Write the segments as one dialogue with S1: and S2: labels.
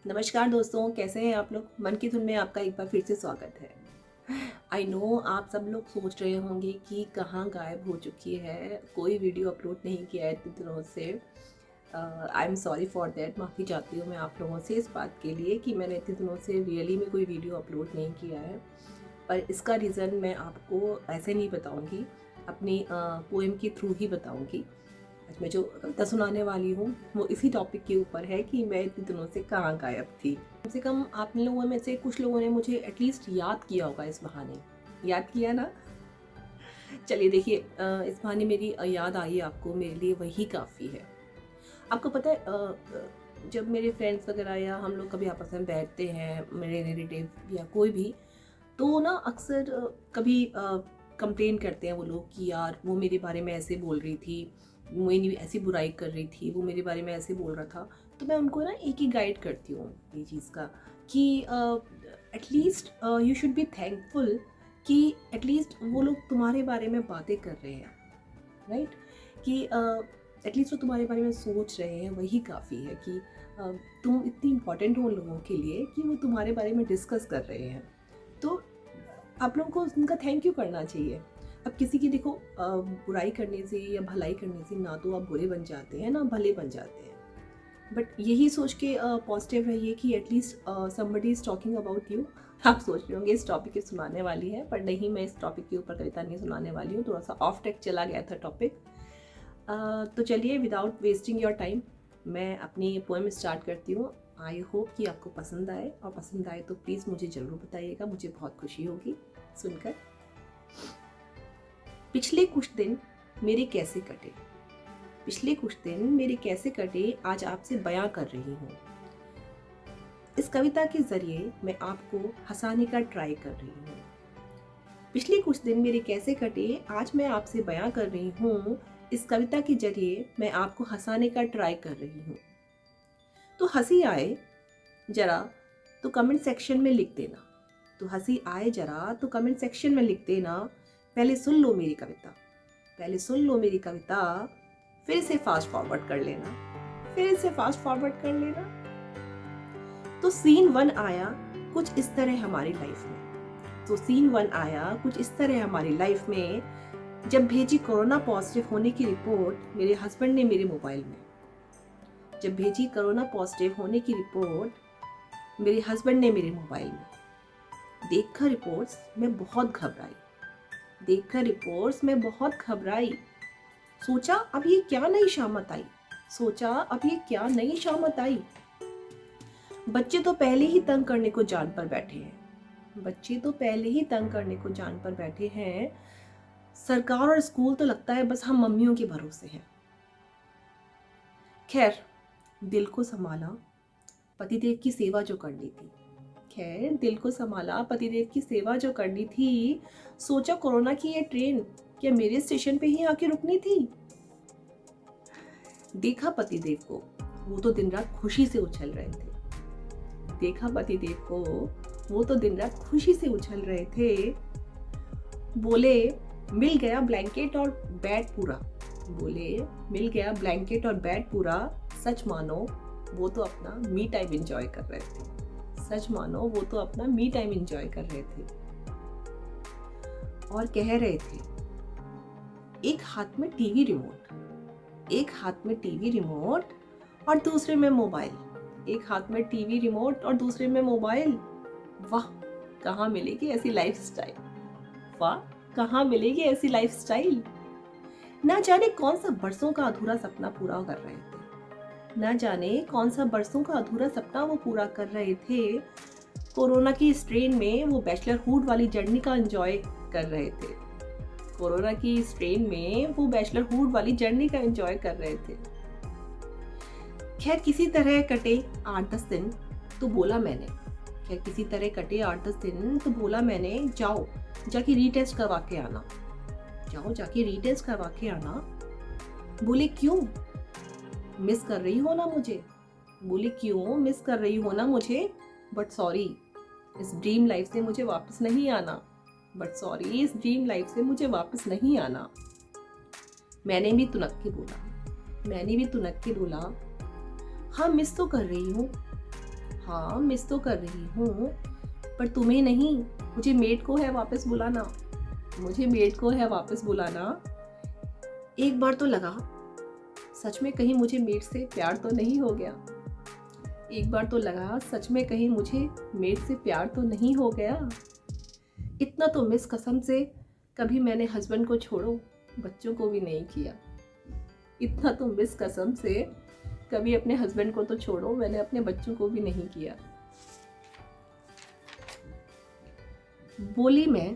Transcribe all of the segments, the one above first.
S1: नमस्कार दोस्तों, कैसे हैं आप लोग। मन की धुन में आपका एक बार फिर से स्वागत है। आई नो आप सब लोग सोच रहे होंगे कि कहाँ गायब हो चुकी है, कोई वीडियो अपलोड नहीं किया है इतने दिनों से। I am sorry for that, माफ़ी चाहती हूँ मैं आप लोगों से इस बात के लिए कि मैंने इतने दिनों से रियली में कोई वीडियो अपलोड नहीं किया है। पर इसका रीज़न मैं आपको ऐसे नहीं बताऊँगी, अपनी पोएम के थ्रू ही बताऊँगी। आज मैं जो कविता सुनाने वाली हूँ वो इसी टॉपिक के ऊपर है कि मैं इतने दिनों से कहाँ गायब थी। कम से कम आप लोगों में से कुछ लोगों ने मुझे एटलीस्ट याद किया होगा, इस बहाने याद किया ना। चलिए देखिए, इस बहाने मेरी याद आई आपको, मेरे लिए वही काफ़ी है। आपको पता है, जब मेरे फ्रेंड्स वगैरह या हम लोग कभी आपस में बैठते हैं, मेरे रिलेटिव या कोई भी, तो ना अक्सर कभी कंप्लेन करते हैं वो लोग कि यार वो मेरे बारे में ऐसे बोल रही थी, मेरी ऐसी बुराई कर रही थी, वो मेरे बारे में ऐसे बोल रहा था। तो मैं उनको ना एक ही गाइड करती हूँ ये चीज़ का कि at least you should be thankful कि एटलीस्ट वो लोग तुम्हारे बारे में बातें कर रहे हैं, राइट। कि एटलीस्ट वो तुम्हारे बारे में सोच रहे हैं, वही काफ़ी है कि तुम इतनी इम्पॉर्टेंट हो उन लोगों के लिए कि वो तुम्हारे बारे में डिस्कस कर रहे हैं। तो आप लोगों को उनका थैंक यू करना चाहिए। अब किसी की देखो बुराई करने से या भलाई करने से ना तो आप बुरे बन जाते हैं ना भले बन जाते हैं। बट यही सोच के पॉजिटिव रहिए कि at least somebody is talking about you. आप सोच रहे होंगे इस टॉपिक की सुनाने वाली है, पर नहीं, मैं इस टॉपिक के ऊपर कविता नहीं सुनाने वाली हूँ। थोड़ा सा ऑफ ट्रैक चला गया था टॉपिक। तो चलिए विदाउट वेस्टिंग योर टाइम मैं अपनी पोएम स्टार्ट करती हूँ। आई होप कि आपको पसंद आए, और पसंद आए तो प्लीज़ मुझे ज़रूर बताइएगा, मुझे बहुत खुशी होगी सुनकर। पिछले कुछ दिन मेरे कैसे कटे, पिछले कुछ दिन मेरे कैसे कटे, आज आपसे बयां कर रही हूँ। इस कविता के जरिए मैं आपको हंसाने का ट्राई कर रही हूँ। पिछले कुछ दिन मेरे कैसे कटे, आज मैं आपसे बयां कर रही हूँ। इस कविता के जरिए मैं आपको हंसाने का ट्राई कर रही हूँ। तो हंसी आए जरा तो कमेंट सेक्शन में लिख देना, तो हंसी आए जरा तो कमेंट सेक्शन में लिख देना। पहले सुन लो मेरी कविता, पहले सुन लो मेरी कविता, फिर इसे फास्ट फॉरवर्ड कर लेना, फिर इसे फास्ट फॉरवर्ड कर लेना। तो सीन 1 आया कुछ इस तरह हमारी लाइफ में, तो सीन 1 आया कुछ इस तरह हमारी लाइफ में। जब भेजी कोरोना पॉजिटिव होने की रिपोर्ट मेरे हस्बैंड ने मेरे मोबाइल में, जब भेजी कोरोना पॉजिटिव होने की रिपोर्ट मेरे हस्बैंड ने मेरे मोबाइल में। देखकर रिपोर्ट्स मैं बहुत घबराई, देखकर रिपोर्ट्स मैं बहुत घबराई। सोचा अब ये क्या नई शामत आई, सोचा अब ये क्या नई शामत आई। बच्चे तो पहले ही तंग करने को जान पर बैठे हैं, बच्चे तो पहले ही तंग करने को जान पर बैठे हैं। सरकार और स्कूल तो लगता है बस हम मम्मियों के भरोसे हैं। खैर दिल को संभाला, पतिदेव की सेवा जो करनी थी, खैर दिल को संभाला, पतिदेव की सेवा जो करनी थी। सोचा कोरोना की ये ट्रेन क्या मेरे स्टेशन पे ही आके रुकनी थी। देखा पतिदेव को वो तो दिन रात खुशी से उछल रहे थे, देखा पतिदेव को वो तो दिन रात खुशी से उछल रहे थे। बोले मिल गया ब्लैंकेट और बेड पूरा, बोले मिल गया ब्लैंकेट और बेड पूरा। सच मानो वो तो अपना मी टाइम एंजॉय कर रहे थे, सच मानो वो तो अपना मी टाइम एंजॉय कर रहे थे। और कह रहे थे एक हाथ में टीवी रिमोट, एक हाथ में टीवी रिमोट और दूसरे में मोबाइल, एक हाथ में टीवी रिमोट और दूसरे में मोबाइल। वाह कहाँ मिलेगी ऐसी लाइफस्टाइल, वाह कहाँ मिलेगी ऐसी लाइफस्टाइल। ना जाने कौन सा बरसों का अधूरा सपना पूरा कर रहे थे, ना जाने कौन सा बरसों का अधूरा सपना वो पूरा कर रहे थे। कोरोना की इस ट्रेन में वो बैचलरहुड वाली जर्नी का एंजॉय कर रहे थे, कोरोना की इस ट्रेन में वो बैचलरहुड वाली जर्नी का एंजॉय कर रहे थे। खैर किसी तरह कटे 8-10 दिन, तो बोला मैंने, खैर किसी तरह कटे 8-10 दिन, तो बोला मैंने जाओ जाके रीटेस्ट करवा के आना, जाओ जाके रीटेस्ट करवा के आना। बोले क्यों मिस कर रही हो ना मुझे, बोले क्यों मिस कर रही हो ना मुझे। बट सॉरी इस ड्रीम लाइफ से मुझे वापस नहीं आना, बट सॉरी इस ड्रीम लाइफ से मुझे वापस नहीं आना। मैंने भी तुनक के बोला, मैंने भी तुनक के बोला हाँ मिस तो कर रही हूँ, हाँ मिस तो कर रही हूँ, पर तुम्हें नहीं, मुझे मेड को है वापस बुलाना, मुझे मेड को है वापस बुलाना। एक बार तो लगा सच में कहीं मुझे मेड से प्यार तो नहीं हो गया, एक बार तो लगा सच में कहीं मुझे मेड से प्यार तो नहीं हो गया। इतना तो मिस कसम से कभी मैंने हस्बैंड को छोड़ो बच्चों को भी नहीं किया। इतना तो मिस कसम से कभी अपने हस्बैंड को तो छोड़ो मैंने अपने बच्चों को भी नहीं किया। बोली मैं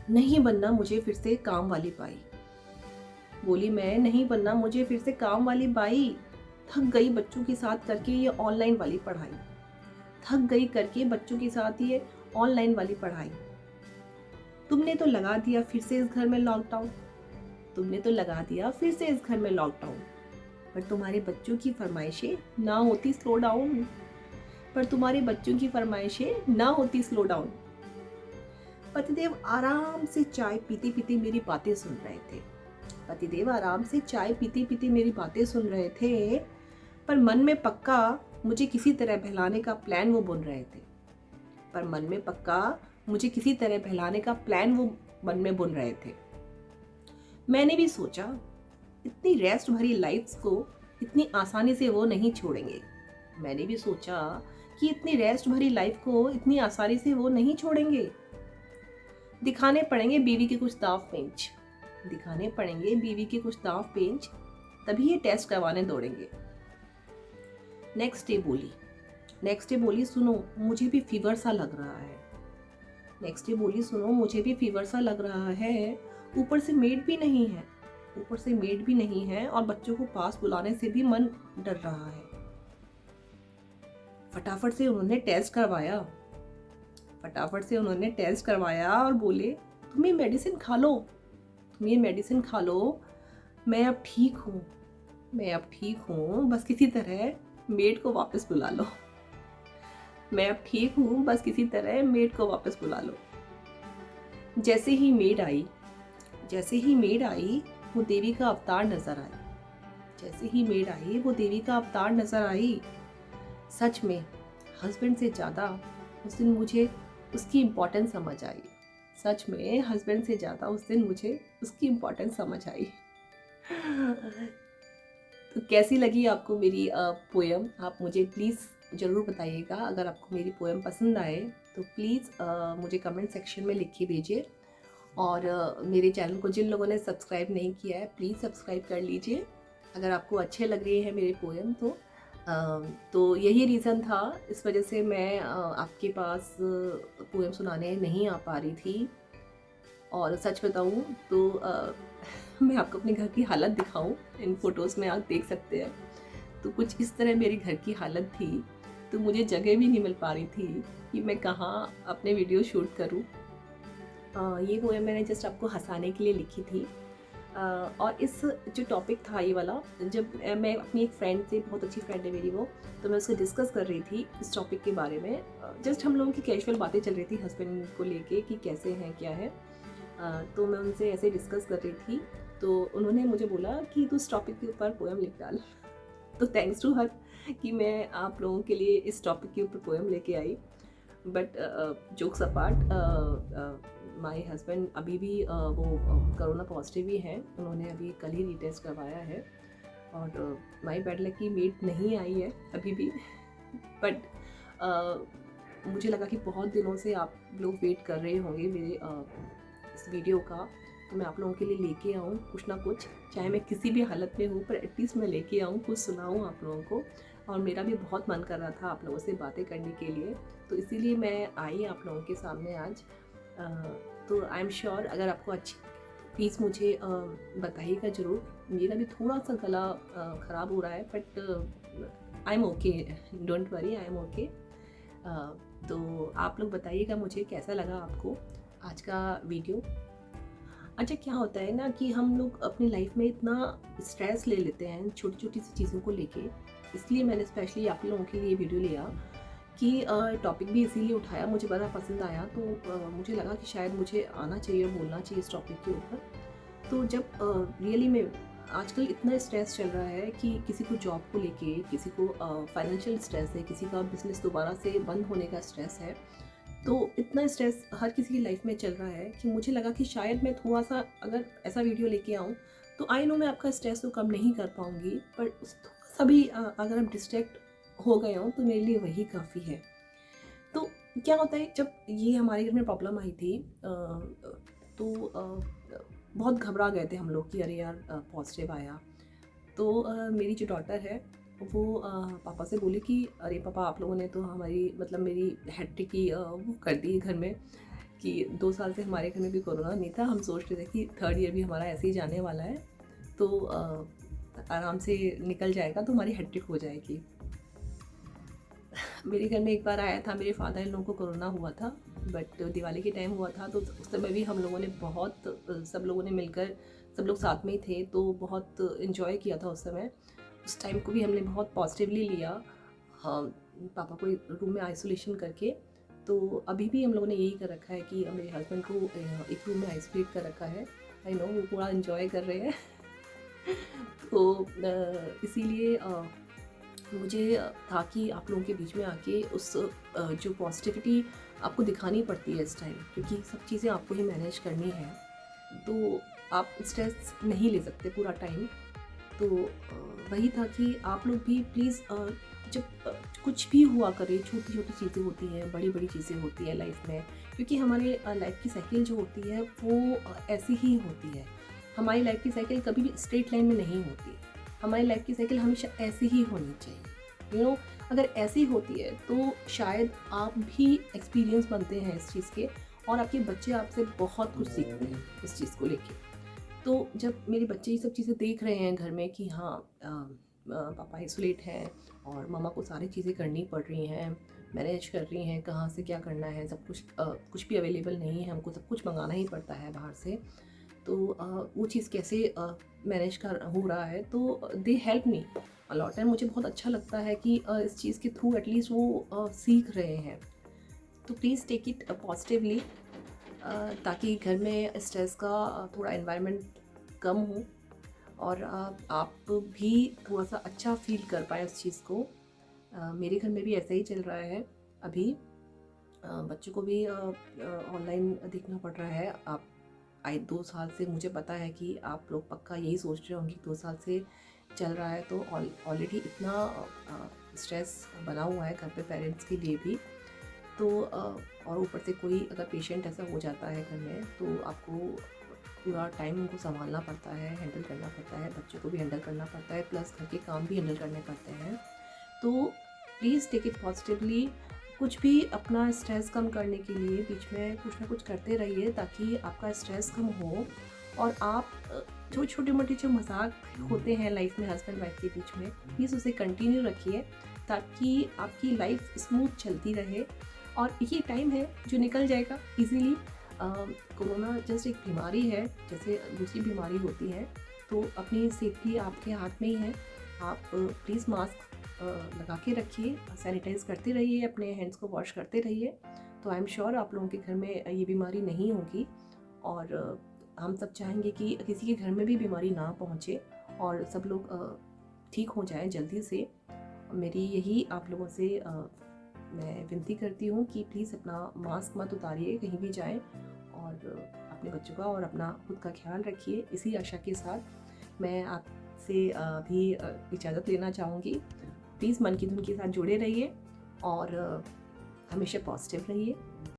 S1: नहीं बनना मुझे फिर से काम वाली बाई, बोली मैं नहीं बनना मुझे फिर से काम वाली बाई। थक गई बच्चों के साथ करके ये ऑनलाइन वाली पढ़ाई, थक गई करके बच्चों के साथ ये ऑनलाइन वाली पढ़ाई। तुमने तो लगा दिया फिर से इस घर में लॉकडाउन, तुमने तो लगा दिया फिर से इस घर में लॉकडाउन। पर तुम्हारे बच्चों की फरमाइशें ना होती स्लो डाउन, पर तुम्हारे बच्चों की फरमाइशें ना होती स्लो डाउन। पतिदेव आराम से चाय पीते पीते मेरी बातें सुन रहे थे, पतिदेव आराम से चाय पीते पीते मेरी बातें सुन रहे थे, पर मन में पक्का मुझे किसी तरह बहलाने का प्लान वो बुन रहे थे, पर मन में पक्का मुझे किसी तरह बहलाने का प्लान वो मन में बुन रहे थे। मैंने भी सोचा इतनी रेस्ट भरी लाइफ को इतनी आसानी से वो नहीं छोड़ेंगे, मैंने भी सोचा कि इतनी रेस्ट भरी लाइफ को इतनी आसानी से वो नहीं छोड़ेंगे। दिखाने पड़ेंगे बीवी के कुछ दाव पेंच, दिखाने पड़ेंगे बीवी के कुछ दाव पेंच, तभी ये टेस्ट करवाने दौड़ेंगे। नेक्स्ट डे बोली सुनो मुझे भी फीवर सा लग रहा है, नेक्स्ट डे बोली सुनो मुझे भी फीवर सा लग रहा है, ऊपर से मेड भी नहीं है, ऊपर से मेड भी नहीं है और बच्चों को पास बुलाने से भी मन डर रहा है। फटाफट से उन्होंने टेस्ट करवाया, फटाफट से उन्होंने टेस्ट करवाया और बोले तुम ये मेडिसिन खा लो, तुम ये मेडिसिन खा लो, मैं अब ठीक हूँ, मैं अब ठीक हूँ, बस किसी तरह मेड को वापस बुला लो, मैं अब ठीक हूँ, बस किसी तरह मेड को वापस बुला लो। जैसे ही मेड आई, जैसे ही मेड आई वो देवी का अवतार नजर आई, जैसे ही मेड आई वो देवी का अवतार नजर आई। सच में हस्बैंड से ज़्यादा उस दिन मुझे उसकी इम्पोर्टेंस समझ आई, सच में हस्बैंड से ज़्यादा उस दिन मुझे उसकी इम्पोर्टेंस समझ आई। तो कैसी लगी आपको मेरी पोएम, आप मुझे प्लीज़ ज़रूर बताइएगा। अगर आपको मेरी पोएम पसंद आए तो प्लीज़ मुझे कमेंट सेक्शन में लिख के भेजिए, और मेरे चैनल को जिन लोगों ने सब्सक्राइब नहीं किया है प्लीज़ सब्सक्राइब कर लीजिए। अगर आपको अच्छे लग रहे हैं मेरे पोएम तो यही रीज़न था, इस वजह से मैं आपके पास पोएम सुनाने नहीं आ पा रही थी। और सच बताऊं तो मैं आपको अपने घर की हालत दिखाऊं, इन फ़ोटोज़ में आप देख सकते हैं, तो कुछ इस तरह मेरी घर की हालत थी। तो मुझे जगह भी नहीं मिल पा रही थी कि मैं कहाँ अपने वीडियो शूट करूं। ये पोएम मैंने जस्ट आपको हंसाने के लिए लिखी थी। और इस जो टॉपिक था ये वाला, जब मैं अपनी एक फ्रेंड से, बहुत अच्छी फ्रेंड है मेरी वो, तो मैं उससे डिस्कस कर रही थी इस टॉपिक के बारे में। जस्ट हम लोगों की कैजुअल बातें चल रही थी हस्बैंड को लेके कि कैसे हैं क्या है। तो मैं उनसे ऐसे डिस्कस कर रही थी, तो उन्होंने मुझे बोला कि तू इस टॉपिक के ऊपर पोएम लिख डाल। तो थैंक्स टू हर कि मैं आप लोगों के लिए इस टॉपिक के ऊपर पोएम लेके आई। But jokes apart, my husband अभी भी वो कोरोना पॉजिटिव ही हैं, उन्होंने अभी कल ही रीटेस्ट करवाया है, और माय बैड लक की मेड नहीं आई है अभी भी। बट मुझे लगा कि बहुत दिनों से आप लोग वेट कर रहे होंगे मेरे इस वीडियो का, तो मैं आप लोगों के लिए लेके आऊँ कुछ ना कुछ, चाहे मैं किसी भी हालत में हूँ पर एटलीस्ट मैं लेके आऊँ, कुछ सुनाऊँ आप लोगों को। और मेरा भी बहुत मन कर रहा था आप लोगों से बातें करने के लिए, तो इसीलिए मैं आई आप लोगों के सामने आज। तो आई एम श्योर अगर आपको अच्छी, प्लीज़ मुझे बताइएगा ज़रूर। मेरा भी थोड़ा सा गला ख़राब हो रहा है, but I am okay, don't worry, I am okay. तो आप लोग बताइएगा मुझे कैसा लगा आपको आज का वीडियो। अच्छा, क्या होता है ना कि हम लोग अपनी लाइफ में इतना स्ट्रेस ले लेते हैं छोटी छोटी सी चीज़ों को लेके, इसलिए मैंने स्पेशली आप लोगों के लिए वीडियो लिया कि टॉपिक भी इसीलिए उठाया, मुझे बड़ा पसंद आया, तो मुझे लगा कि शायद मुझे आना चाहिए और बोलना चाहिए इस टॉपिक के ऊपर। तो जब रियली में आजकल इतना स्ट्रेस चल रहा है कि किसी को जॉब को लेके, किसी को फाइनेंशियल स्ट्रेस है, किसी का बिजनेस दोबारा से बंद होने का स्ट्रेस है। तो इतना स्ट्रेस हर किसी की लाइफ में चल रहा है कि मुझे लगा कि शायद मैं थोड़ा सा अगर ऐसा वीडियो लेके आऊँ तो आई नो मैं आपका स्ट्रेस तो कम नहीं कर पाऊँगी, पर उस थोड़ा सा भी अगर आप डिस्ट्रैक्ट हो गए हो तो मेरे लिए वही काफ़ी है। तो क्या होता है, जब ये हमारे घर में प्रॉब्लम आई थी तो बहुत घबरा गए थे हम लोग कि अरे यार पॉजिटिव आया। तो मेरी जो डॉटर है वो पापा से बोली कि अरे पापा, आप लोगों ने तो हमारी मतलब मेरी हैट्रिक की वो कर दी घर में, कि 2 साल से हमारे घर में भी कोरोना नहीं था। हम सोच रहे थे कि 3rd ईयर भी हमारा ऐसे ही जाने वाला है, तो आराम से निकल जाएगा, तो हमारी हैट्रिक हो जाएगी। मेरे घर में एक बार आया था, मेरे फादर इन लोगों को कोरोना हुआ था, बट दिवाली के टाइम हुआ था। तो उस समय भी हम लोगों ने बहुत सब लोगों ने मिलकर, सब लोग साथ में ही थे, तो बहुत इन्जॉय किया था उस समय। उस टाइम को भी हमने बहुत पॉजिटिवली लिया। हाँ, पापा को एक रूम में आइसोलेशन करके। तो अभी भी हम लोगों ने यही कर रखा है कि मेरे हस्बैंड को एक रूम में आइसोलेट कर रखा है। आई नो वो पूरा इन्जॉय कर रहे हैं। तो इसीलिए मुझे था कि आप लोगों के बीच में आके उस जो पॉजिटिविटी आपको दिखानी पड़ती है इस टाइम, क्योंकि सब चीज़ें आपको ही मैनेज करनी है, तो आप स्ट्रेस नहीं ले सकते पूरा टाइम। तो वही था कि आप लोग भी प्लीज़, जब कुछ भी हुआ करे, छोटी छोटी चीज़ें होती हैं, बड़ी बड़ी चीज़ें होती हैं लाइफ में, क्योंकि हमारे लाइफ की साइकिल जो होती है वो ऐसी ही होती है। हमारी लाइफ की साइकिल कभी भी स्ट्रेट लाइन में नहीं होती। हमारी लाइफ की साइकिल हमेशा ऐसी ही होनी चाहिए। यू नो, अगर ऐसी होती है तो शायद आप भी एक्सपीरियंस बनते हैं इस चीज़ के, और आपके बच्चे आपसे बहुत कुछ सीखते हैं इस चीज़ को लेके। तो जब मेरे बच्चे ये सब चीज़ें देख रहे हैं घर में कि हाँ पापा आइसोलेट हैं और मम्मा को सारी चीज़ें करनी पड़ रही हैं, मैनेज कर रही हैं, कहाँ से क्या करना है, सब कुछ कुछ भी अवेलेबल नहीं है, हमको सब कुछ मंगाना ही पड़ता है बाहर से। तो वो चीज़ कैसे मैनेज कर हो रहा है, तो they help me a lot. And मुझे बहुत अच्छा लगता है कि इस चीज़ के थ्रू एटलीस्ट वो सीख रहे हैं। तो प्लीज़ टेक इट पॉजिटिवली, ताकि घर में स्ट्रेस का थोड़ा एनवायरनमेंट कम हो, और आप भी थोड़ा सा अच्छा फील कर पाएँ उस चीज़ को। मेरे घर में भी ऐसा ही चल रहा है अभी। बच्चों को भी ऑनलाइन देखना पड़ रहा है। आप 2 साल से, मुझे पता है कि आप लोग पक्का यही सोच रहे होंगे, 2 साल से चल रहा है तो ऑलरेडी इतना स्ट्रेस बना हुआ है घर पे पेरेंट्स के लिए भी। तो और ऊपर से कोई अगर पेशेंट ऐसा हो जाता है घर में, तो आपको पूरा टाइम उनको संभालना पड़ता है, हैंडल करना पड़ता है, बच्चों को भी हैंडल करना पड़ता है, प्लस घर के काम भी हैंडल करने पड़ते हैं। तो प्लीज़ टेक इट पॉजिटिवली। कुछ भी अपना स्ट्रेस कम करने के लिए बीच में कुछ ना कुछ करते रहिए, ताकि आपका स्ट्रेस कम हो, और आप जो छोटे मोटे जो मजाक होते हैं लाइफ में हस्बैंड वाइफ के बीच में, प्लीज़ उसे कंटिन्यू रखिए, ताकि आपकी लाइफ स्मूथ चलती रहे। और ये टाइम है जो निकल जाएगा इजीली। कोरोना जस्ट एक बीमारी है, जैसे दूसरी बीमारी होती है, तो अपनी सेफ्टी आपके हाथ में ही है। आप प्लीज़ मास्क लगा के रखिए, सैनिटाइज़ करते रहिए, अपने हैंड्स को वॉश करते रहिए, तो आई एम श्योर आप लोगों के घर में ये बीमारी नहीं होगी। और हम सब चाहेंगे कि किसी के घर में भी बीमारी ना पहुँचे, और सब लोग ठीक हो जाएं जल्दी से। मेरी यही आप लोगों से मैं विनती करती हूँ कि प्लीज़ अपना मास्क मत उतारिए कहीं भी जाएं, और अपने बच्चों का और अपना खुद का ख्याल रखिए। इसी आशा के साथ मैं आपसे भी इजाज़त लेना चाहूँगी। प्लीज़ मन की धुन के साथ जुड़े रहिए, और हमेशा पॉजिटिव रहिए।